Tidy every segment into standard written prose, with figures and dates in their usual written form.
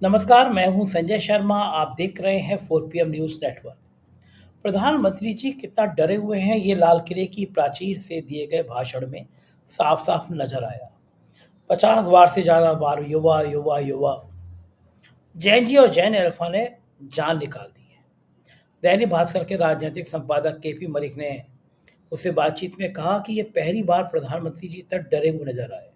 नमस्कार, मैं हूं संजय शर्मा। आप देख रहे हैं 4 PM न्यूज़ नेटवर्क। प्रधानमंत्री जी कितना डरे हुए हैं, ये लाल किले की प्राचीर से दिए गए भाषण में साफ-साफ नजर आया। 50 बार से ज़्यादा बार युवा, युवा, युवा। जैन जी और जैन अल्फा ने जान निकाल दी है। दैनिक भास्कर के राजनीतिक संपादक केपी मलिक ने उससे बातचीत में कहा कि ये पहली बार प्रधानमंत्री जी इतना डरे हुए नजर आए।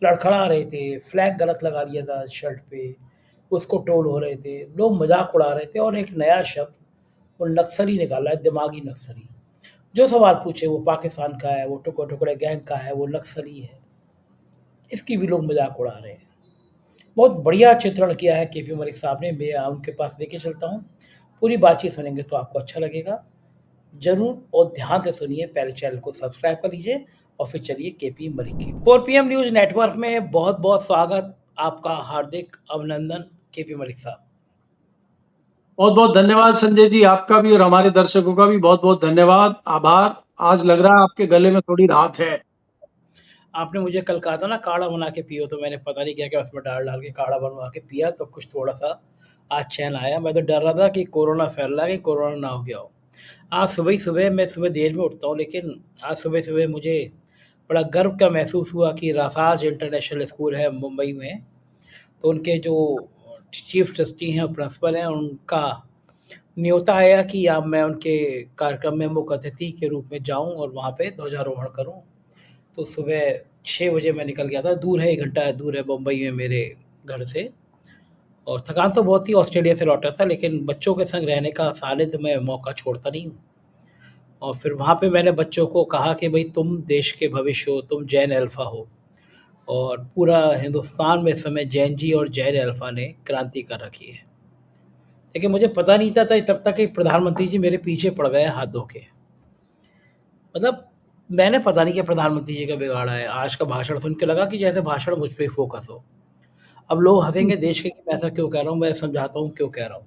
लड़खड़ा रहे थे, फ्लैग गलत लगा लिया था शर्ट पे, उसको ट्रोल हो रहे थे, लोग मज़ाक उड़ा रहे थे और एक नया शब्द वो नक्सली निकाला है, दिमागी नक्सली। जो सवाल पूछे वो पाकिस्तान का है, वो टुकड़े-टुकड़े गैंग का है, वो नक्सली है। इसकी भी लोग मज़ाक उड़ा रहे हैं। बहुत बढ़िया चित्रण किया है केपी मलिक साहब ने, मैं उनके पास लेके चलता हूँ। पूरी बातचीत सुनेंगे तो आपको अच्छा लगेगा। ज़रूर और ध्यान से सुनिए, पहले चैनल को सब्सक्राइब कर लीजिए और फिर चलिए केपी मलिक की 4 PM न्यूज़ नेटवर्क में बहुत-बहुत स्वागत, आपका हार्दिक अभिनंदन केपी मलिक साहब। बहुत-बहुत धन्यवाद संजय जी, आपका भी और हमारे दर्शकों का भी बहुत-बहुत धन्यवाद, आभार। आज लग रहा है आपके गले में थोड़ी राहत है। आपने मुझे कल कहा था ना काढ़ा बना के पियो, तो मैंने पता नहीं क्या-क्या उसमें डाल-डाल के काढ़ा बनवा के पिया, तो कुछ थोड़ा-सा आज चैन आया। मैं तो डर रहा था कि कोरोना फैल रहा है, कहीं कोरोना ना हो गया हो। आज सुबह ही सुबह मैं सुबह देर में उठता हूँ, लेकिन आज सुबह-सुबह मुझे बड़ा गर्व का महसूस हुआ कि रासाज इंटरनेशनल स्कूल है मुंबई में, तो उनके जो चीफ ट्रस्टी हैं और प्रिंसिपल हैं, उनका न्योता आया कि अब मैं उनके कार्यक्रम में मुख्य अतिथि के रूप में जाऊँ और वहाँ पे ध्वजारोहण करूँ। तो सुबह 6 बजे मैं निकल गया था, दूर है, 1 घंटा दूर है बम्बई में मेरे घर से, और थकान तो बहुत थी, ऑस्ट्रेलिया से लौटा था, लेकिन बच्चों के संग रहने का सानिध्य मैं मौका छोड़ता नहीं हूँ। और फिर वहाँ पे मैंने बच्चों को कहा कि भई तुम देश के भविष्य हो, तुम जैन अल्फ़ा हो, और पूरा हिंदुस्तान में इस समय जैन जी और जैन अल्फ़ा ने क्रांति कर रखी है। लेकिन मुझे पता नहीं था तब तक कि प्रधानमंत्री जी मेरे पीछे पड़ गए हैं हाथ धो के। मतलब मैंने पता नहीं क्या प्रधानमंत्री जी का बिगाड़ा है। आज का भाषण सुन के लगा कि जैसे भाषण मुझ पे ही फ़ोकस हो। अब लोग हँसेंगे देश के कि मैं ऐसा क्यों कह रहा हूँ, मैं समझाता हूँ क्यों कह रहा हूँ।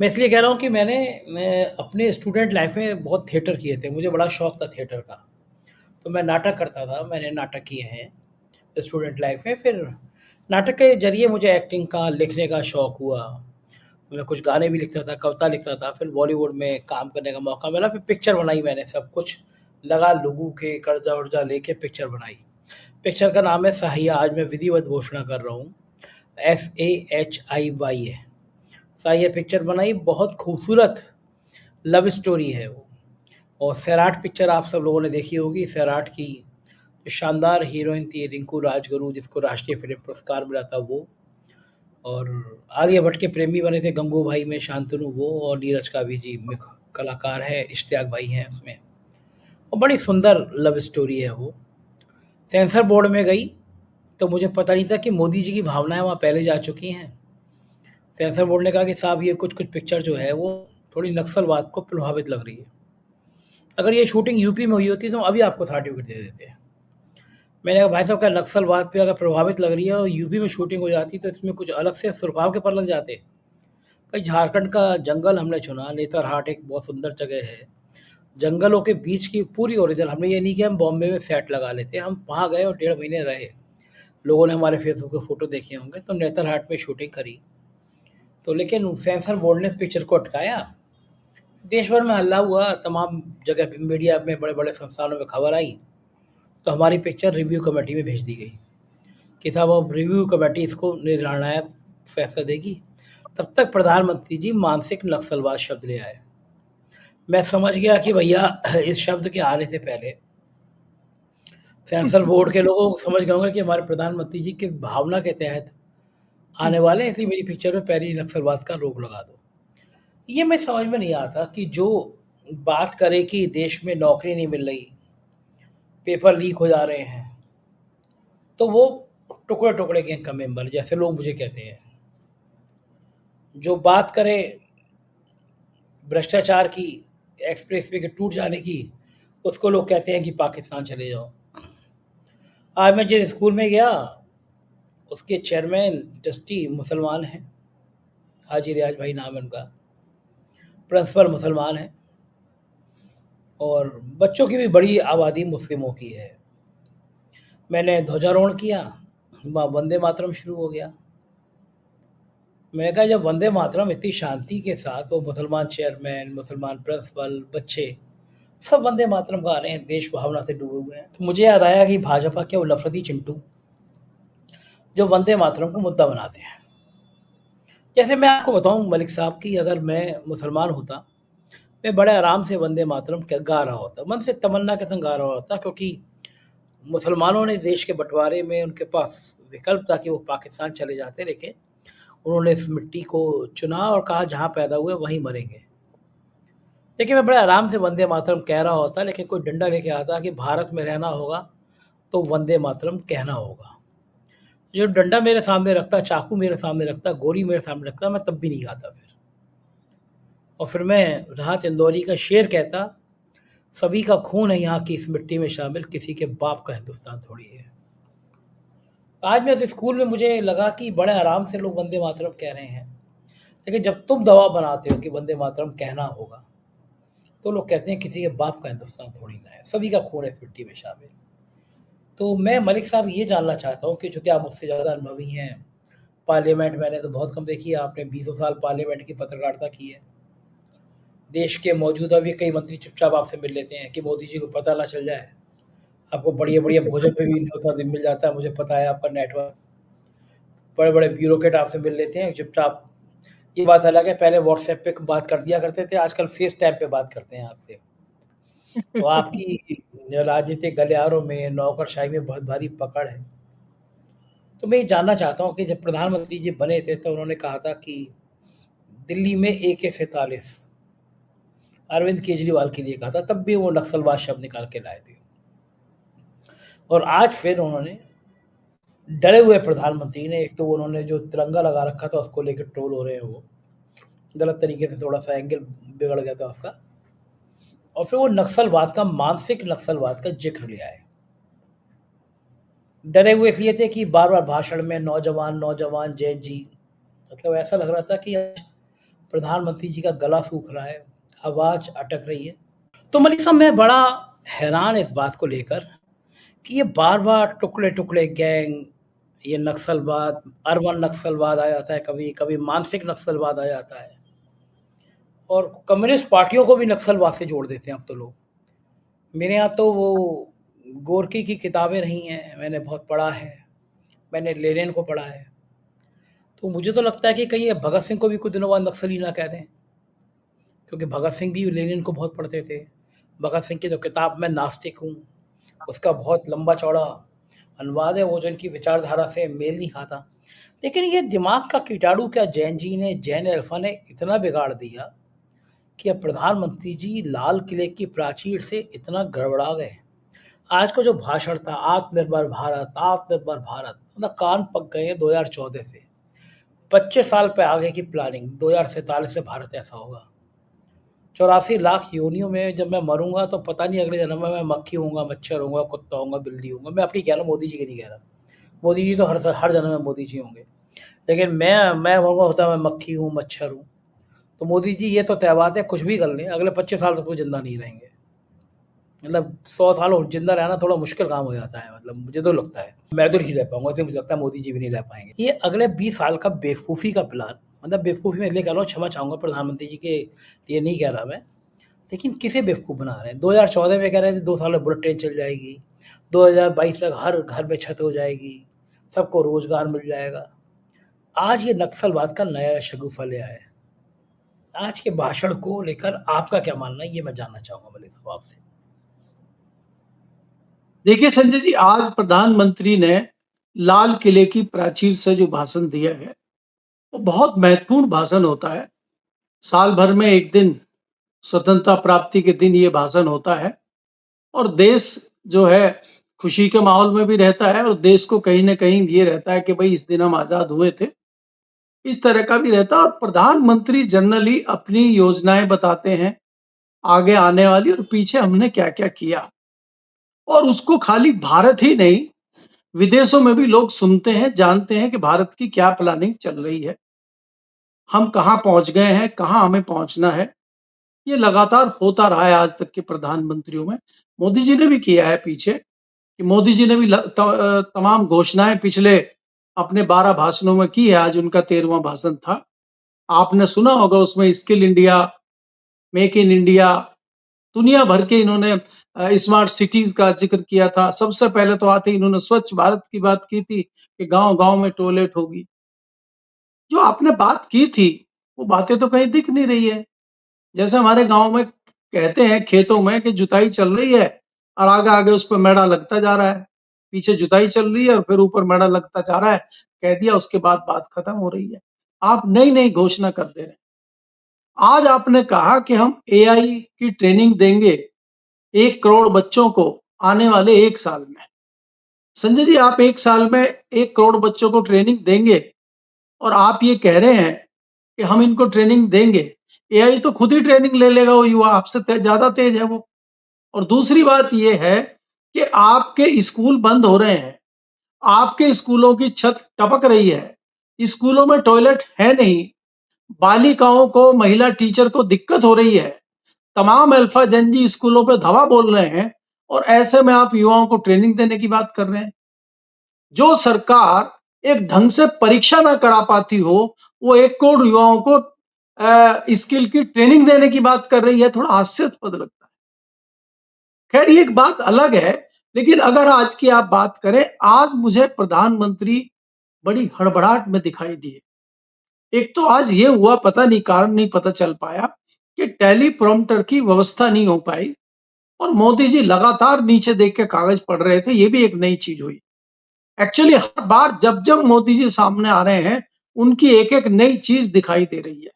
मैं इसलिए कह रहा हूँ कि मैं अपने स्टूडेंट लाइफ़ में बहुत थिएटर किए थे, मुझे बड़ा शौक था थिएटर का। तो मैं नाटक करता था, मैंने नाटक किए हैं स्टूडेंट लाइफ़ में। फिर नाटक के ज़रिए मुझे एक्टिंग का, लिखने का शौक हुआ। मैं कुछ गाने भी लिखता था, कविता लिखता था, फिर बॉलीवुड में काम करने का मौका मिला, फिर पिक्चर बनाई मैंने, सब कुछ लगा लोगों के कर्जा-वर्जा लेके पिक्चर बनाई। पिक्चर का नाम है साहिया, आज मैं विधिवत घोषणा कर रहा हूँ, SAHIY है। साहिया पिक्चर बनाई, बहुत खूबसूरत लव स्टोरी है वो। और सैराट पिक्चर आप सब लोगों ने देखी होगी, सैराट की जो शानदार हीरोइन थी रिंकू राजगुरु, जिसको राष्ट्रीय फिल्म पुरस्कार मिला था वो, और आलिया भट्ट के प्रेमी बने थे गंगू भाई में शांतनु वो, और नीरज कावी जी मुख्य कलाकार हैं, इश्तियाक भाई हैं उसमें। और बड़ी सुंदर लव स्टोरी है वो। सेंसर बोर्ड में गई तो मुझे पता नहीं था कि मोदी जी की भावनाएं वहाँ पहले जा चुकी हैं। सेंसर बोर्ड ने कहा कि साहब ये कुछ कुछ पिक्चर जो है वो थोड़ी नक्सलवाद को प्रभावित लग रही है, अगर ये शूटिंग यूपी में हुई होती तो हम अभी आपको सर्टिफिकेट दे देते। मैंने कहा भाई साहब क्या नक्सलवाद पे अगर प्रभावित लग रही है और यूपी में शूटिंग हो जाती तो इसमें कुछ अलग से सुरखाव के पर लग जाते। भाई झारखंड का जंगल हमने चुना, नेतरहाट एक बहुत सुंदर जगह है। जंगलों के बीच की पूरी ओरिजिनल, हमने ये नहीं कि हम बॉम्बे में सेट लगा लेते, हम वहाँ गए और 1.5 महीने रहे। लोगों ने हमारे फेसबुक पे फ़ोटो देखे होंगे, तो नेतरहाट में शूटिंग करी। तो लेकिन सेंसर बोर्ड ने पिक्चर को अटकाया। देश भर में हल्ला हुआ, तमाम जगह मीडिया में बड़े-बड़े संस्थानों में खबर आई, तो हमारी पिक्चर रिव्यू कमेटी में भेज दी गई कि साहब अब रिव्यू कमेटी इसको निर्णायक फैसला देगी। तब तक प्रधानमंत्री जी मानसिक नक्सलवाद शब्द ले आए। मैं समझ गया कि भैया इस शब्द के आने से पहले सेंसर बोर्ड के लोग समझ गए होंगे कि हमारे प्रधानमंत्री जी किस भावना के तहत आने वाले हैं, इसलिए मेरी पिक्चर में पहले ही नक्सलवाद का रोक लगा दो। ये मैं समझ में नहीं आता कि जो बात करे कि देश में नौकरी नहीं मिल रही, पेपर लीक हो जा रहे हैं, तो वो टुकड़े-टुकड़े गैंग का मेंबर जैसे लोग मुझे कहते हैं। जो बात करे भ्रष्टाचार की, एक्सप्रेसवे के टूट जाने की, उसको लोग कहते हैं कि पाकिस्तान चले जाओ। आज मैं जिस स्कूल में गया, उसके चेयरमैन ट्रस्टी मुसलमान हैं, हाजी रियाज भाई नाम है उनका, प्रिंसिपल मुसलमान हैं, और बच्चों की भी बड़ी आबादी मुस्लिमों की है। मैंने ध्वजारोहण किया, वंदे मातरम शुरू हो गया। मैंने कहा जब वंदे मातरम इतनी शांति के साथ वो मुसलमान चेयरमैन, मुसलमान प्रिंसिपल, बच्चे सब वंदे मातरम गा रहे हैं, देश भावना से डूबे हुए हैं। तो मुझे याद आया कि भाजपा के वो नफरती चिंटू जो वंदे मातरम को मुद्दा बनाते हैं। जैसे मैं आपको बताऊं मलिक साहब कि अगर मैं मुसलमान होता, मैं बड़े आराम से वंदे मातरम गा रहा होता, मन से तमन्ना के संग गा रहा होता, क्योंकि मुसलमानों ने देश के बंटवारे में उनके पास विकल्प था कि वो पाकिस्तान चले जाते, लेकिन उन्होंने इस मिट्टी को चुना और कहा जहाँ पैदा हुए वहीं मरेंगे। देखिए मैं बड़े आराम से वंदे मातरम कह रहा होता, लेकिन कोई डंडा लेके आता कि भारत में रहना होगा तो वंदे मातरम कहना होगा। जो डंडा मेरे सामने रखता, चाकू मेरे सामने रखता, गोली मेरे सामने रखता, मैं तब भी नहीं खाता फिर। और फिर मैं राहत इंदौरी का शेर कहता, सभी का खून है यहाँ की इस मिट्टी में शामिल, किसी के बाप का हिंदुस्तान थोड़ी है। आज मैं तो स्कूल में मुझे लगा कि बड़े आराम से लोग वंदे मातरम कह रहे हैं, लेकिन जब तुम दबाव बनाते हो कि वंदे मातरम कहना होगा, तो लोग कहते हैं किसी के बाप का हिंदुस्तान थोड़ी ना है, सभी का खून है इस मिट्टी में शामिल। तो मैं मलिक साहब ये जानना चाहता हूँ कि चूँकि आप मुझसे ज़्यादा अनुभवी हैं, पार्लियामेंट मैंने तो बहुत कम देखी है, आपने बीसों साल पार्लियामेंट की पत्रकारिता की है। देश के मौजूदा भी कई मंत्री चुपचाप आपसे मिल लेते हैं कि मोदी जी को पता ना चल जाए। आपको बढ़िया-बढ़िया भोजन पे भी न्योता मिल जाता है, मुझे पता है आपका नेटवर्क। बड़े-बड़े ब्यूरोक्रेट आपसे मिल लेते हैं चुपचाप। ये बात अलग है, पहले व्हाट्सएप पे बात कर दिया करते थे, आजकल फेस टाइम पे बात करते हैं आपसे। तो आपकी राजनीतिक गलियारों में, नौकरशाही में बहुत भारी पकड़ है। तो मैं ये जानना चाहता हूँ कि जब प्रधानमंत्री जी बने थे तो उन्होंने कहा था कि दिल्ली में AK-47 अरविंद केजरीवाल के लिए कहा था, तब भी वो नक्सलवाद शब्द निकाल के लाए थे। और आज फिर उन्होंने डरे हुए प्रधानमंत्री ने, एक तो उन्होंने जो तिरंगा लगा रखा था उसको लेकर ट्रोल हो रहे हैं, वो गलत तरीके से थोड़ा सा एंगल बिगड़ गया था उसका, और फिर वो नक्सलवाद का, मानसिक नक्सलवाद का जिक्र ले आए। डरे हुए इसलिए थे कि बार बार भाषण में नौजवान नौजवान जय जी, मतलब ऐसा लग रहा था कि आज प्रधानमंत्री जी का गला सूख रहा है, आवाज अटक रही है। तो मलिक साहब मैं बड़ा हैरान इस बात को लेकर कि ये बार बार टुकड़े टुकड़े गैंग, ये नक्सलवाद, अर्बन नक्सलवाद आ जाता है, कभी कभी मानसिक नक्सलवाद आ जाता है, और कम्युनिस्ट पार्टियों को भी नक्सलवाद से जोड़ देते हैं अब तो लोग। मेरे यहाँ तो वो गोरकी की किताबें रही हैं, मैंने बहुत पढ़ा है, मैंने लेनिन को पढ़ा है। तो मुझे तो लगता है कि कहीं ये भगत सिंह को भी कुछ दिनों बाद नक्सली ना कह दें, क्योंकि भगत सिंह भी लेनिन को बहुत पढ़ते थे। भगत सिंह की जो किताब मैं नास्तिक हूँ, उसका बहुत लंबा चौड़ा अनुवाद है, वो जो इनकी विचारधारा से मेल नहीं खाता। लेकिन ये दिमाग का कीटाणु क्या जैन जी ने, जैन अल्फा ने इतना बिगाड़ दिया कि अब प्रधानमंत्री जी लाल किले की प्राचीर से इतना गड़बड़ा गए। आज का जो भाषण था, आत्मनिर्भर भारत, आत्मनिर्भर भारत, मतलब कान पक गए हैं 2014 से। 25 साल पे आगे की प्लानिंग, 2047 में भारत ऐसा होगा। 84 लाख योनियों में जब मैं मरूंगा तो पता नहीं अगले जन्म में मैं मक्खी होऊंगा, मच्छर होऊंगा, कुत्ता होऊंगा, बिल्ली होऊंगा। मैं अपनी कह रहा हूँ, मोदी जी की नहीं कह रहा। मोदी जी तो हर जन्म में मोदी जी होंगे, लेकिन मैं मरूंगा होता मैं मक्खी हूँ, मच्छर हूँ। तो मोदी जी ये तो तय बात है, कुछ भी कर लें, अगले 25 साल तक तो जिंदा नहीं रहेंगे। मतलब 100 साल और जिंदा रहना थोड़ा मुश्किल काम हो जाता है, मतलब मुझे तो लगता है मैं तो नहीं रह पाऊंगा, इसलिए मुझे लगता है मोदी जी भी नहीं रह पाएंगे। ये अगले 20 साल का बेवकूफ़ी का प्लान, मतलब बेवकूफ़ी में इसलिए कह रहा हूँ, क्षमा चाहूँगा प्रधानमंत्री जी के लिए नहीं कह रहा मैं, लेकिन किसे बेवकूफ़ बना रहे हैं। 2014 में कह रहे थे 2 साल में बुलेट ट्रेन चल जाएगी, 2022 तक हर घर में छत हो जाएगी, सबको रोजगार मिल जाएगा। आज ये नक्सलवाद का नया शगुफा ले आया है। आज के भाषण को लेकर आपका क्या मानना है, ये मैं जानना चाहूंगा मलिक साहब आपसे। देखिए संजय जी, आज प्रधानमंत्री ने लाल किले की प्राचीर से जो भाषण दिया है, वो बहुत महत्वपूर्ण भाषण होता है। साल भर में एक दिन, स्वतंत्रता प्राप्ति के दिन ये भाषण होता है, और देश जो है खुशी के माहौल में भी रहता है, और देश को कहीं न कहीं ये रहता है कि भई इस दिन हम आज़ाद हुए थे। इस तरह का भी रहता है, और प्रधानमंत्री जनरली अपनी योजनाएँ बताते हैं, आगे आने वाली और पीछे हमने क्या-क्या किया। और उसको खाली भारत ही नहीं, विदेशों में भी लोग सुनते हैं, जानते हैं कि भारत की क्या प्लानिंग चल रही है। हम कहाँ पहुँच गए हैं, कहाँ हमें पहुँचना है। ये लगातार होता रहा है आज तक के प्रधानमंत्रियों में। मोदी जी ने भी किया है पीछे, कि मोदी जी ने भी तमाम घोषणाएँ पिछले अपने 12 भाषणों में की है, आज उनका 13वां भाषण था। आपने सुना होगा उसमें skill India, make in India, दुनिया भर के इन्होंने स्मार्ट सिटीज का जिक्र किया था। सबसे पहले तो आते ही इन्होंने स्वच्छ भारत की बात की थी कि गाँव-गाँव में टॉयलेट होगी। जो आपने बात की थी, वो बातें तो कहीं दिख नहीं रही है। जैसे हमारे गाँव में कहते हैं खेतों में कि जुताई चल रही है और आगे-आगे उस पे मेड़ा लगता जा रहा है। पीछे जुताई चल रही है और फिर ऊपर मेड़ा लगता जा रहा है। कह दिया उसके बाद बात खत्म हो रही है। आप नई-नई घोषणा कर दे रहे हैं। आज आपने कहा कि हम एआई की ट्रेनिंग देंगे 1 करोड़ बच्चों को आने वाले 1 साल में। संजय जी, आप 1 साल में 1 करोड़ बच्चों को ट्रेनिंग देंगे और आप ये कह रहे हैं कि हम इनको ट्रेनिंग देंगे। एआई तो खुद ही ट्रेनिंग ले लेगा, वो युवा आपसे ज़्यादा तेज है वो। और दूसरी बात ये है कि आपके स्कूल बंद हो रहे हैं, आपके स्कूलों की छत टपक रही है, स्कूलों में टॉयलेट है नहीं, बालिकाओं को, महिला टीचर को दिक्कत हो रही है, तमाम अल्फा जंजी स्कूलों पे धावा बोल रहे हैं और ऐसे में आप युवाओं को ट्रेनिंग देने की बात कर रहे हैं। जो सरकार एक ढंग से परीक्षा ना करा पाती हो, वो 1 करोड़ युवाओं को स्किल की ट्रेनिंग देने की बात कर रही है, थोड़ा हास्यास्पद लगता है। खैर ये एक बात अलग है, लेकिन अगर आज की आप बात करें, आज मुझे प्रधानमंत्री बड़ी हड़बड़ाहट में दिखाई दिए। एक तो आज ये हुआ, पता नहीं कारण नहीं पता चल पाया कि टेलीप्रॉम्प्टर की व्यवस्था नहीं हो पाई और मोदी जी लगातार नीचे देख के कागज पढ़ रहे थे, ये भी एक नई चीज हुई। एक्चुअली हर बार जब-जब मोदी जी सामने आ रहे हैं, उनकी एक-एक नई चीज दिखाई दे रही है।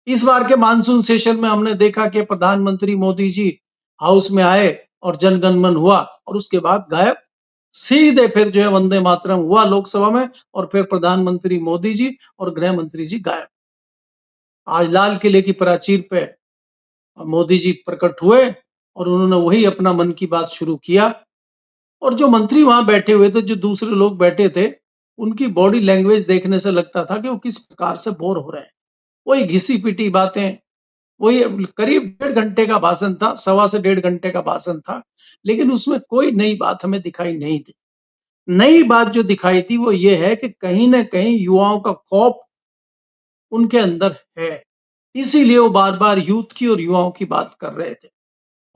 इस बार के मानसून सेशन में हमने देखा कि प्रधानमंत्री मोदी जी हाउस में आए और जन गण मन हुआ और उसके बाद गायब। सीधे फिर जो है वंदे मातरम हुआ लोकसभा में और फिर प्रधानमंत्री मोदी जी और गृह मंत्री जी गायब। आज लाल किले की प्राचीर पे मोदी जी प्रकट हुए और उन्होंने वही अपना मन की बात शुरू किया और जो मंत्री वहां बैठे हुए थे, जो दूसरे लोग बैठे थे, उनकी बॉडी लैंग्वेज देखने से लगता था कि वो किस प्रकार से बोर हो रहे हैं। वही घिसी-पिटी बातें, वही करीब 1.5 घंटे का भाषण था, सवा से 1.5 घंटे का भाषण था, लेकिन उसमें कोई नई बात हमें दिखाई नहीं दी। नई बात जो दिखाई थी वो ये है कि कहीं न कहीं युवाओं का खौफ उनके अंदर है। इसीलिए वो बार-बार यूथ की और युवाओं की बात कर रहे थे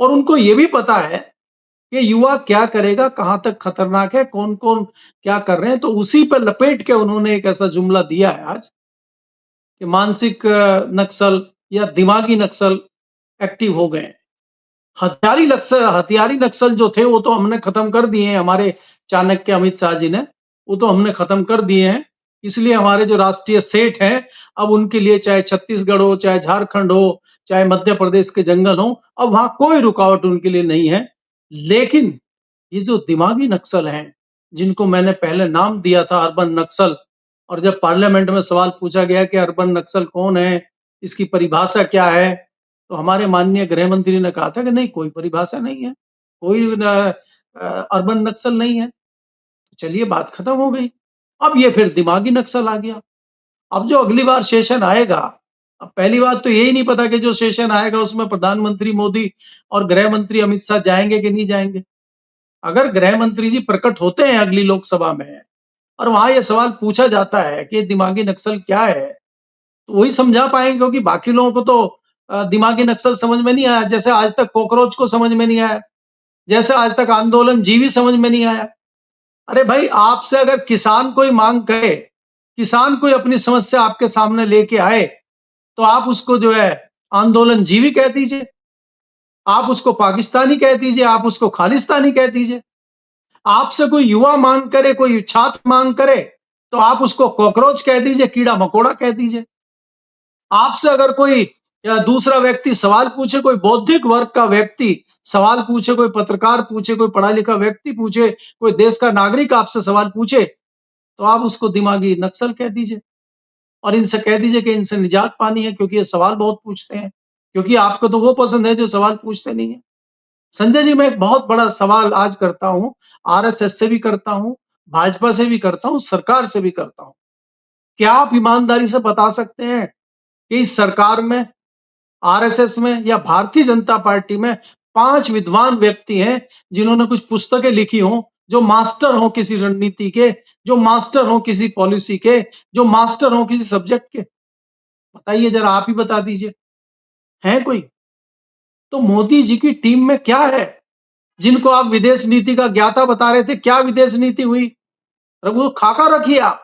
और उनको ये भी पता है कि युवा क्या करेगा, कहाँ तक खतरनाक है, कौन-कौन क्या कर रहे हैं, तो उसी पे लपेट के उन्होंने एक ऐसा जुमला दिया है आज कि मानसिक नक्सल या दिमागी नक्सल एक्टिव हो गए हैं। हथियारी नक्सल जो थे वो तो हमने खत्म कर दिए हैं, हमारे चाणक्य अमित शाह जी ने, वो तो हमने खत्म कर दिए हैं। इसलिए हमारे जो राष्ट्रीय सेठ हैं, अब उनके लिए चाहे छत्तीसगढ़ हो, चाहे झारखंड हो, चाहे मध्य प्रदेश के जंगल हो, अब वहाँ कोई रुकावट उनके लिए नहीं है। लेकिन ये जो दिमागी नक्सल हैं, जिनको मैंने पहले नाम दिया था अर्बन नक्सल और जब पार्लियामेंट में सवाल पूछा गया कि अर्बन नक्सल कौन है, इसकी परिभाषा क्या है? तो हमारे माननीय गृह मंत्री ने कहा था कि नहीं, कोई परिभाषा नहीं है, कोई अर्बन नक्सल नहीं है। चलिए बात खत्म हो गई। अब ये फिर दिमागी नक्सल आ गया। अब जो अगली बार सेशन आएगा, अब पहली बात तो यही नहीं पता कि जो सेशन आएगा उसमें प्रधानमंत्री मोदी और गृह मंत्री अमित शाह जाएँगे कि नहीं जाएँगे। अगर गृह मंत्री जी प्रकट होते हैं अगली लोकसभा में और वहां ये सवाल पूछा जाता है कि दिमागी नक्सल क्या है, तो वही समझा पाएंगे, क्योंकि बाकी लोगों को तो दिमागी नक्सल समझ में नहीं आया, जैसे आज तक कॉकरोच को समझ में नहीं आया, जैसे आज तक आंदोलन जीवी समझ में नहीं आया। अरे भाई, आपसे अगर किसान कोई मांग करे, किसान कोई अपनी समस्या आपके सामने लेके आए, तो आप उसको जो है आंदोलन जीवी कह दीजिए, आप उसको पाकिस्तानी कह दीजिए, आप उसको खालिस्तानी कह दीजिए। आपसे कोई युवा मांग करे, कोई छात्र मांग करे, तो आप उसको कॉकरोच कह दीजिए, कीड़ा-मकोड़ा कह दीजिए। आपसे अगर कोई या दूसरा व्यक्ति सवाल पूछे, कोई बौद्धिक वर्ग का व्यक्ति सवाल पूछे, कोई पत्रकार पूछे, कोई पढ़ा-लिखा व्यक्ति पूछे, कोई देश का नागरिक आपसे सवाल पूछे, तो आप उसको दिमागी नक्सल कह दीजिए और इनसे कह दीजिए कि इनसे निजात पानी है, क्योंकि ये सवाल बहुत पूछते हैं, क्योंकि आपको तो वो पसंद है जो सवाल पूछते नहीं है। संजय जी, मैं एक बहुत बड़ा सवाल आज करता हूँ, आरएसएस से भी करता हूँ, भाजपा से भी करता हूँ, सरकार से भी करता हूँ। क्या आप ईमानदारी से बता सकते हैं कि इस सरकार में, आरएसएस में या भारतीय जनता पार्टी में 5 विद्वान व्यक्ति हैं जिन्होंने कुछ पुस्तकें लिखी हों, जो मास्टर हो किसी रणनीति के, जो मास्टर हो किसी पॉलिसी के, जो मास्टर हो किसी सब्जेक्ट के? बताइए जरा, आप ही बता दीजिए, है कोई? तो मोदी जी की टीम में क्या है? जिनको आप विदेश नीति का ज्ञाता बता रहे थे, क्या विदेश नीति हुई? वो खाका रखिए आप।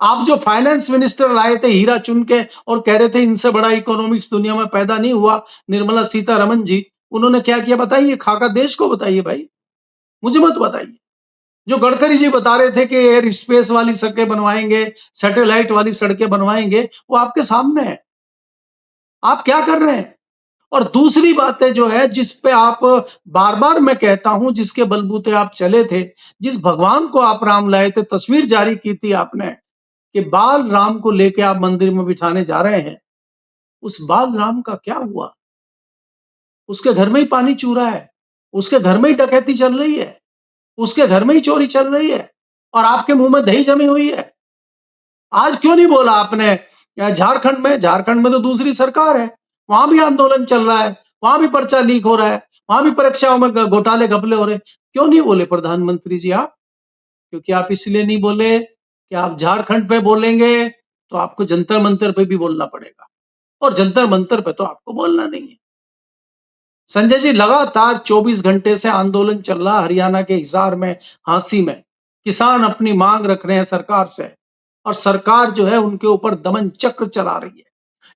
आप जो फाइनेंस मिनिस्टर लाए थे हीरा चुन के और कह रहे थे इनसे बड़ा इकोनॉमिक्स दुनिया में पैदा नहीं हुआ, निर्मला सीतारमन जी, उन्होंने क्या किया बताइए? खाका देश को बताइए भाई, मुझे मत बताइए। जो गडकरी जी बता रहे थे कि एयर स्पेस वाली सड़कें बनवाएंगे, सैटेलाइट वाली सड़कें बनवाएंगे, वो आपके सामने है। आप क्या कर रहे हैं? और दूसरी बातें जो है जिस पे आप बार-बार मैं कहता हूं, जिसके बलबूते आप चले थे, जिस भगवान को आप राम लाए थे, तस्वीर जारी की थी आपने कि बाल राम को लेके आप मंदिर में बिठाने जा रहे हैं, उस बाल राम का क्या हुआ? उसके घर में ही पानी चू रहा है, उसके घर में ही डकैती चल रही है, उसके घर में ही चोरी चल रही है और आपके मुंह में दही जमी हुई है। आज क्यों नहीं बोला आपने? झारखंड में तो दूसरी सरकार है, वहां भी आंदोलन चल रहा है, वहां भी पर्चा लीक हो रहा है, वहां भी परीक्षाओं में घोटाले घपले हो रहे हैं। क्यों नहीं बोले प्रधानमंत्री जी आप? क्योंकि आप इसलिए नहीं बोले कि आप झारखंड पे बोलेंगे तो आपको जंतर मंतर पे भी बोलना पड़ेगा और जंतर मंतर पे तो आपको बोलना नहीं है। संजय जी, लगातार 24 घंटे से आंदोलन चल रहा हरियाणा के हिसार में, हांसी में। किसान अपनी मांग रख रहे हैं सरकार से और सरकार जो है उनके ऊपर दमन चक्र चला रही है।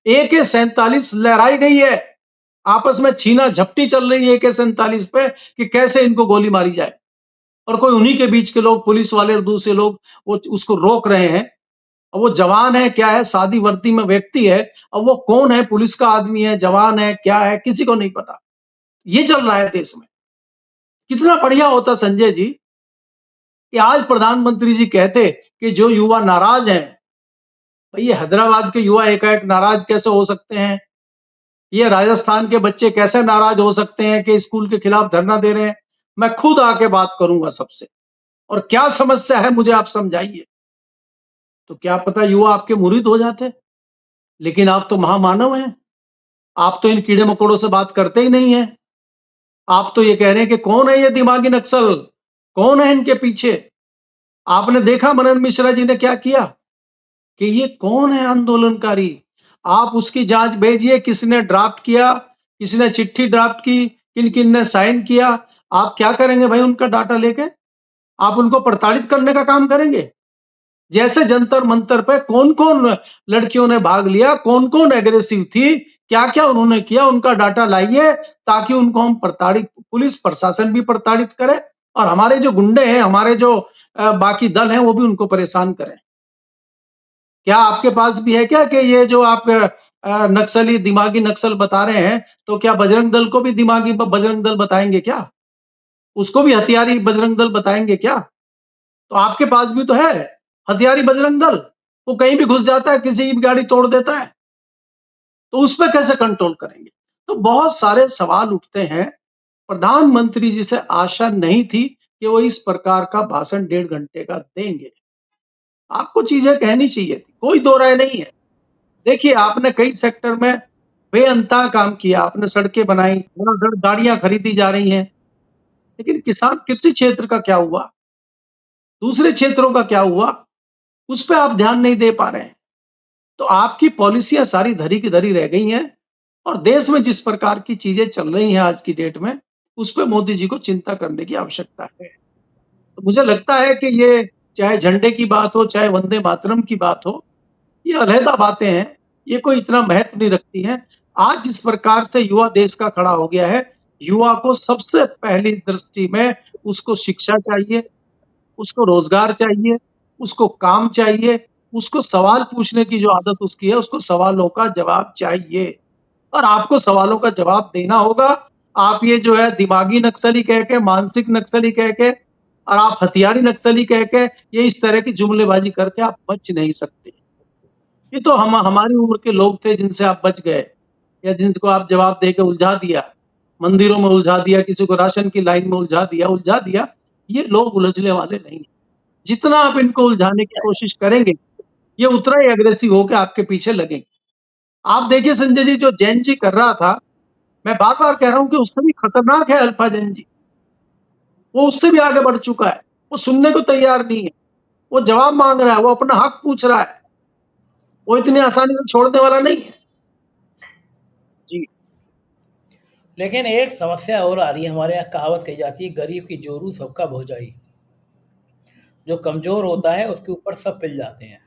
AK-47 लहराई गई है, आपस में छीना झपटी चल रही है AK-47 पे कि कैसे इनको गोली मारी जाए और कोई उन्हीं के बीच के लोग, पुलिस वाले और दूसरे लोग, वो उसको रोक रहे हैं। अब वो जवान है क्या है, सादी वर्दी में व्यक्ति है, अब वो कौन है, पुलिस का आदमी है, जवान है, क्या है, किसी को नहीं पता। ये चल रहा है देश में। कितना बढ़िया होता संजय जी कि आज प्रधानमंत्री जी कहते कि जो युवा नाराज हैं, भाई ये हैदराबाद के युवा एकाएक नाराज कैसे हो सकते हैं? ये राजस्थान के बच्चे कैसे नाराज हो सकते हैं कि स्कूल के खिलाफ धरना दे रहे हैं? मैं खुद आके बात करूंगा सबसे और क्या समस्या है मुझे आप समझाइए। तो क्या पता युवा आपके मुरीद हो जाते। लेकिन आप तो महामानव हैं, आप तो इन कीड़े मकोड़ों से बात करते ही नहीं है। आप तो ये कह रहे हैं कि कौन है ये दिमागी नक्सल, कौन है इनके पीछे? आपने देखा मनन मिश्रा जी ने क्या किया कि ये कौन है आंदोलनकारी? आप उसकी जांच भेजिए, किसने ड्राफ्ट किया, किसने चिट्ठी ड्राफ्ट की, किन किन ने साइन किया। आप क्या करेंगे भाई उनका डाटा लेके? आप उनको प्रताड़ित करने का काम करेंगे? जैसे जंतर मंतर पे कौन कौन लड़कियों ने भाग लिया, कौन कौन एग्रेसिव थी, क्या क्या उन्होंने किया, उनका डाटा लाइए ताकि उनको हम प्रताड़ित, पुलिस प्रशासन भी प्रताड़ित करे और हमारे जो गुंडे हैं, हमारे जो बाकी दल हैं, वो भी उनको परेशान करें। क्या आपके पास भी है क्या कि ये जो आप नक्सली, दिमागी नक्सल बता रहे हैं, तो क्या बजरंग दल को भी दिमागी बजरंग दल बताएंगे क्या? उसको भी हथियारी बजरंग दल बताएंगे क्या? तो आपके पास भी तो है हथियारी बजरंग दल। वो कहीं भी घुस जाता है, किसी की भी गाड़ी तोड़ देता है, तो उस पर कैसे कंट्रोल करेंगे? तो बहुत सारे सवाल उठते हैं। प्रधानमंत्री जी से आशा नहीं थी कि वो इस प्रकार का भाषण 1.5 घंटे का देंगे। आपको चीजें कहनी चाहिए थी, कोई दो राय नहीं है। देखिए, आपने कई सेक्टर में बेअंता काम किया, आपने सड़कें बनाई, धड़ाधड़ गाड़ियां खरीदी जा रही हैं, लेकिन किसान, कृषि क्षेत्र का क्या हुआ? दूसरे क्षेत्रों का क्या हुआ? उस पे आप ध्यान नहीं दे पा रहे हैं। तो आपकी पॉलिसियां सारी धरी की धरी रह गई हैं और देश में जिस प्रकार की चीजें चल रही हैं आज की डेट में, उस पे मोदी जी को चिंता करने की आवश्यकता है। तो मुझे लगता है कि ये, चाहे झंडे की बात हो, चाहे वंदे मातरम की बात हो, ये अलहदा बातें हैं, ये कोई इतना महत्व नहीं रखती हैं। आज जिस प्रकार से युवा देश का खड़ा हो गया है, युवा को सबसे पहली दृष्टि में उसको शिक्षा चाहिए, उसको रोजगार चाहिए, उसको काम चाहिए, उसको सवाल पूछने की जो आदत उसकी है, उसको सवालों का जवाब चाहिए और आपको सवालों का जवाब देना होगा। आप ये जो है दिमागी नक्सली कह के, मानसिक नक्सली कह के और आप हथियारी नक्सली कह के, ये इस तरह की जुमलेबाजी करके आप बच नहीं सकते। ये तो हम हमारी उम्र के लोग थे जिनसे आप बच गए या जिनको आप जवाब दे के उलझा दिया, मंदिरों में उलझा दिया, किसी को राशन की लाइन में उलझा दिया। ये लोग उलझने वाले नहीं हैं। जितना आप इनको उलझाने की कोशिश करेंगे, ये उतना ही एग्रेसिव होके आपके पीछे लगेंगे। आप देखिए संजय जी, जो जैन जी कर रहा था, मैं बार-बार कह रहा हूँ कि उससे भी खतरनाक है अल्फा जैन जी। वो उससे भी आगे बढ़ चुका है। वो सुनने को तैयार नहीं है। वो जवाब माँग रहा है, वो अपना हक पूछ रहा है। वो इतनी आसानी से छोड़ने वाला नहीं है। जी। लेकिन एक समस्या और आ रही है, हमारे यहाँ कहावत कही जाती है, गरीब की जोरू सबका भौजाई। जो कमज़ोर होता है उसके ऊपर सब पिल जाते हैं।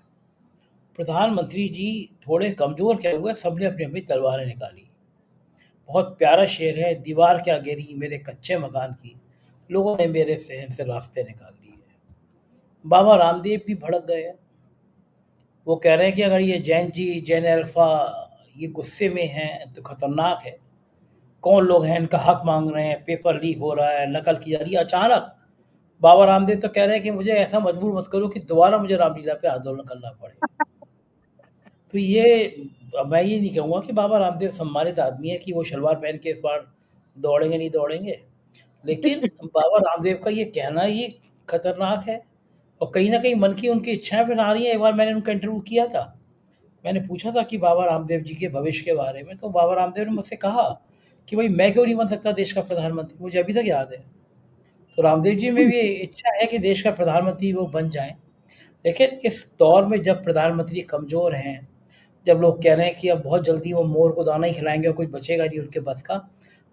प्रधानमंत्री जी थोड़े कमज़ोर क्या हुए, सबने अपनी-अपनी तलवारें निकाली। बहुत प्यारा शेर है, दीवार क्या गिरी मेरे कच्चे मकान की, लोगों ने मेरे सहन से रास्ते निकाल लिए। बाबा रामदेव भी भड़क गए हैं। वो कह रहे हैं कि अगर ये जैन जी, जैन अल्फा ये गुस्से में हैं तो खतरनाक है। कौन लोग हैं इनका हक मांग रहे हैं, पेपर लीक हो रहा है, नकल की जा रही है। अचानक बाबा रामदेव तो कह रहे हैं कि मुझे ऐसा मजबूर मत करो कि दोबारा मुझे रामलीला पे आंदोलन करना पड़े। तो ये, अब मैं ये नहीं कहूँगा कि बाबा रामदेव सम्मानित आदमी है कि वो शलवार पहन के इस बार दौड़ेंगे नहीं दौड़ेंगे। लेकिन बाबा रामदेव का ये कहना ये खतरनाक है, और कहीं न कहीं मन की उनकी इच्छाएँ फिर आ रही हैं। एक बार मैंने उनका इंटरव्यू किया था। मैंने पूछा था कि बाबा रामदेव जी के भविष्य के बारे में, तो बाबा रामदेव ने मुझसे कहा कि भई मैं क्यों नहीं बन सकता देश का प्रधानमंत्री? मुझे अभी तक याद है। तो रामदेव जी में भी इच्छा है कि देश का प्रधानमंत्री वो बन जाएँ। लेकिन इस दौर में जब प्रधानमंत्री कमज़ोर हैं, जब लोग कह रहे हैं कि अब बहुत जल्दी वो मोर को दाना ही खिलाएँगे और कुछ बचेगा नहीं उनके बस का,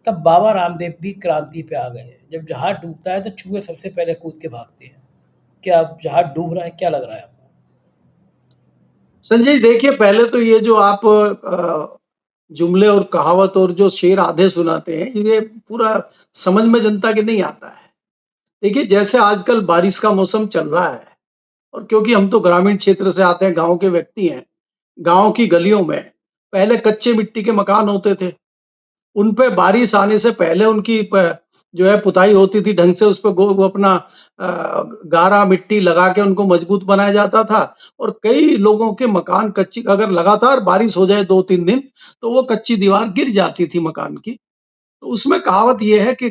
तब बाबा रामदेव भी क्रांति पे आ गए हैं। जब जहाज डूबता है तो चूहे सबसे पहले कूद के भागते हैं। क्या अब जहाज डूब रहा है, क्या लग रहा है आपको? संजय जी, देखिए, पहले तो ये जो आप जुमले और कहावत और जो शेर आधे सुनाते हैं, ये पूरा समझ में जनता के नहीं आता है। देखिए, जैसे आजकल बारिश का मौसम चल रहा है, और क्योंकि हम तो ग्रामीण क्षेत्र से आते हैं, गाँव के व्यक्ति हैं, गाँव की गलियों में पहले कच्चे मिट्टी के मकान होते थे। उन पे बारिश आने से पहले उनकी जो है पुताई होती थी ढंग से, उस पे वो अपना गारा मिट्टी लगा के उनको मजबूत बनाया जाता था। और कई लोगों के मकान कच्ची, अगर लगातार बारिश हो जाए 2-3 दिन, तो वो कच्ची दीवार गिर जाती थी मकान की। तो उसमें कहावत ये है कि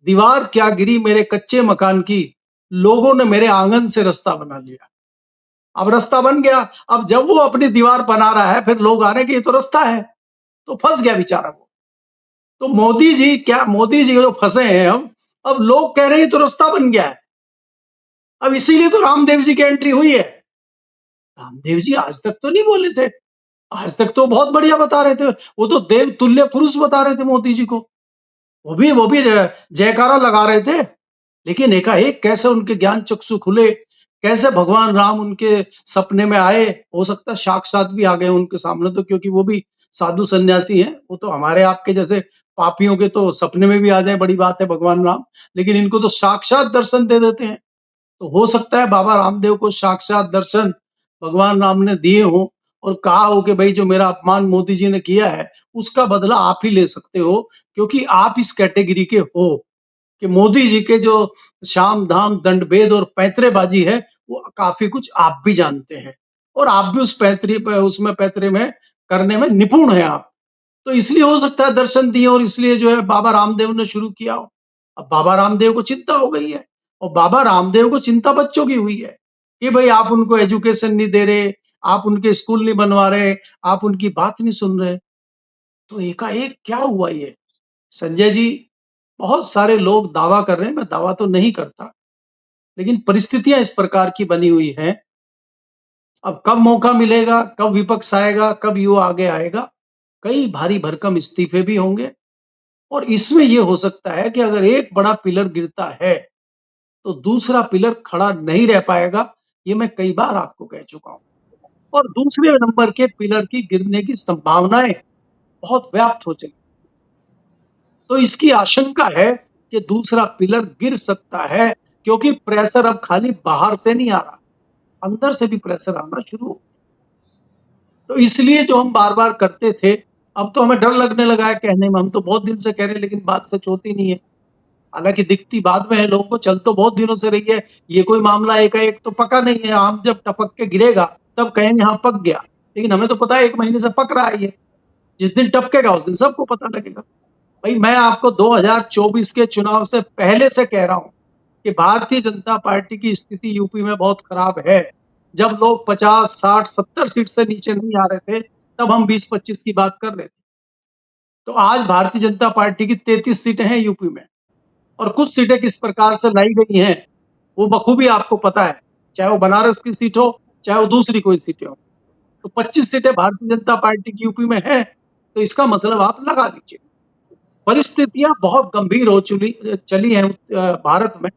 दीवार क्या गिरी मेरे कच्चे मकान की, लोगों ने मेरे आंगन से रास्ता बना लिया। अब रास्ता बन गया, अब जब वो अपनी दीवार बना रहा है, फिर लोग आ रहे हैं कि ये तो रास्ता है, तो फंस गया बेचारा वो। तो मोदी जी जो फंसे हैं, अब लोग कह रहे हैं तो रास्ता बन गया है। अब इसीलिए तो रामदेव जी की एंट्री हुई है। रामदेव जी आज तक तो नहीं बोले थे। आज तक तो बहुत बढ़िया बता रहे थे। वो तो देव तुल्य पुरुष बता रहे थे मोदी जी को। वो भी जयकारा लगा रहे थे। लेकिन एकाएक कैसे उनके ज्ञान चक्षु खुले, कैसे भगवान राम उनके सपने में आए। हो सकता है साक्षात भी आ गए उनके सामने, तो क्योंकि वो भी साधु सन्यासी हैं। वो तो हमारे आपके जैसे पापियों के तो सपने में भी आ जाए, बड़ी बात है भगवान राम। लेकिन इनको तो साक्षात दर्शन दे देते हैं। तो हो सकता है बाबा रामदेव को साक्षात दर्शन भगवान राम ने दिए हों, और कहा हो कि भाई जो मेरा अपमान मोदी जी ने किया है, उसका बदला आप ही ले सकते हो, क्योंकि आप इस कैटेगरी के हो। कि मोदी जी के जो साम धाम दंड भेद और पैंतरेबाजी है, वो काफी कुछ आप भी जानते हैं, और आप भी उसमें पैंतरे में करने में निपुण है आप। तो इसलिए हो सकता है दर्शन दिए, और इसलिए जो है बाबा रामदेव ने शुरू किया हो। अब बाबा रामदेव को चिंता हो गई है, और बाबा रामदेव को चिंता बच्चों की हुई है कि भाई आप उनको एजुकेशन नहीं दे रहे, आप उनके स्कूल नहीं बनवा रहे, आप उनकी बात नहीं सुन रहे। तो एकाएक क्या हुआ ये? संजय जी, बहुत सारे लोग दावा कर रहे हैं, मैं दावा तो नहीं करता, लेकिन परिस्थितियां इस प्रकार की बनी हुई हैं। अब कब मौका मिलेगा, कब विपक्ष आएगा, कब युवा आगे आएगा, कई भारी भरकम इस्तीफे भी होंगे। और इसमें ये हो सकता है कि अगर एक बड़ा पिलर गिरता है, तो दूसरा पिलर खड़ा नहीं रह पाएगा। ये मैं कई बार आपको कह चुका हूँ। और दूसरे नंबर के पिलर की गिरने की संभावनाएं बहुत व्याप्त हो चली। तो इसकी आशंका है कि दूसरा पिलर गिर सकता है, क्योंकि प्रेशर अब खाली बाहर से नहीं आ रहा, अंदर से भी प्रेशर आना शुरू हो। तो इसलिए जो हम बार-बार करते थे, अब तो हमें डर लगने लगा है कहने में। हम तो बहुत दिन से कह रहे हैं, लेकिन बात सच होती नहीं है। हालाँकि दिखती बाद में है लोगों को, चल तो बहुत दिनों से रही है। ये कोई मामला एकाएक तो पका नहीं है। आम जब टपक के गिरेगा, तब कहेंगे हाँ, पक गया। लेकिन हमें तो पता है 1 महीने से पक रहा है ये। जिस दिन टपकेगा उस दिन सबको पता लगेगा। भाई, मैं आपको 2024 के चुनाव से पहले से कह रहा हूँ कि भारतीय जनता पार्टी की स्थिति यूपी में बहुत खराब है। जब लोग 50, 60, 70 सीट से नीचे नहीं आ रहे थे, तब हम 20-25 की बात कर रहे थे। तो आज भारतीय जनता पार्टी की 33 सीटें हैं यूपी में। और कुछ सीटें किस प्रकार से लाई गई हैं, वो बखूबी आपको पता है, चाहे वो बनारस की सीट हो, चाहे वो दूसरी कोई सीटें हो। तो 25 सीटें भारतीय जनता पार्टी की यूपी में हैं, तो इसका मतलब आप लगा लीजिए। परिस्थितियां बहुत गंभीर हो चली हैं भारत में।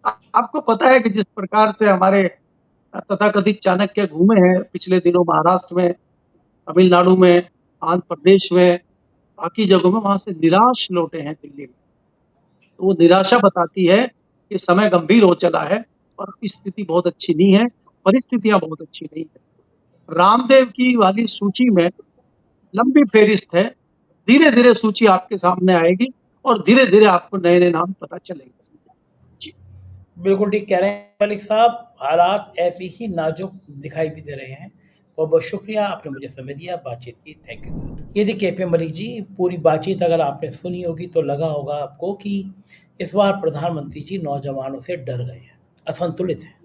आपको पता है कि जिस प्रकार से हमारे तथाकथित चाणक्य घूमे हैं पिछले दिनों महाराष्ट्र में, तमिलनाडु में, आंध्र प्रदेश में, बाकी जगहों में, वहां से निराश लौटे हैं दिल्ली में। तो वो निराशा बताती है कि समय गंभीर हो चला है और स्थिति बहुत अच्छी नहीं है, परिस्थितियां बहुत अच्छी नहीं है। रामदेव की वाली सूची में लंबी फेरिस्त है, धीरे धीरे सूची आपके सामने आएगी और धीरे धीरे आपको नए नए नाम पता चलेंगे। जी। बिल्कुल ठीक कह रहे हैं मलिक साहब, हालात ऐसे ही नाजुक दिखाई भी दे रहे हैं। बहुत बहुत शुक्रिया, आपने मुझे समय दिया, बातचीत की। Thank you sir. ये देखिए के मलिक जी, पूरी बातचीत अगर आपने सुनी होगी तो लगा होगा आपको कि इस बार प्रधानमंत्री जी नौजवानों से डर गए हैं, असंतुलित हैं।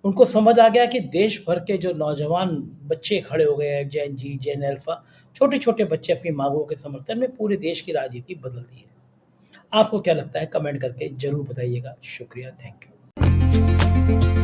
उनको समझ आ गया कि देश भर के जो नौजवान बच्चे खड़े हो गए हैं, जेन जी, जेन अल्फा, छोटे छोटे बच्चे अपनी मांगों के समर्थन में पूरे देश की राजनीति बदल दी है। आपको क्या लगता है, कमेंट करके जरूर बताइएगा। शुक्रिया, थैंक यू।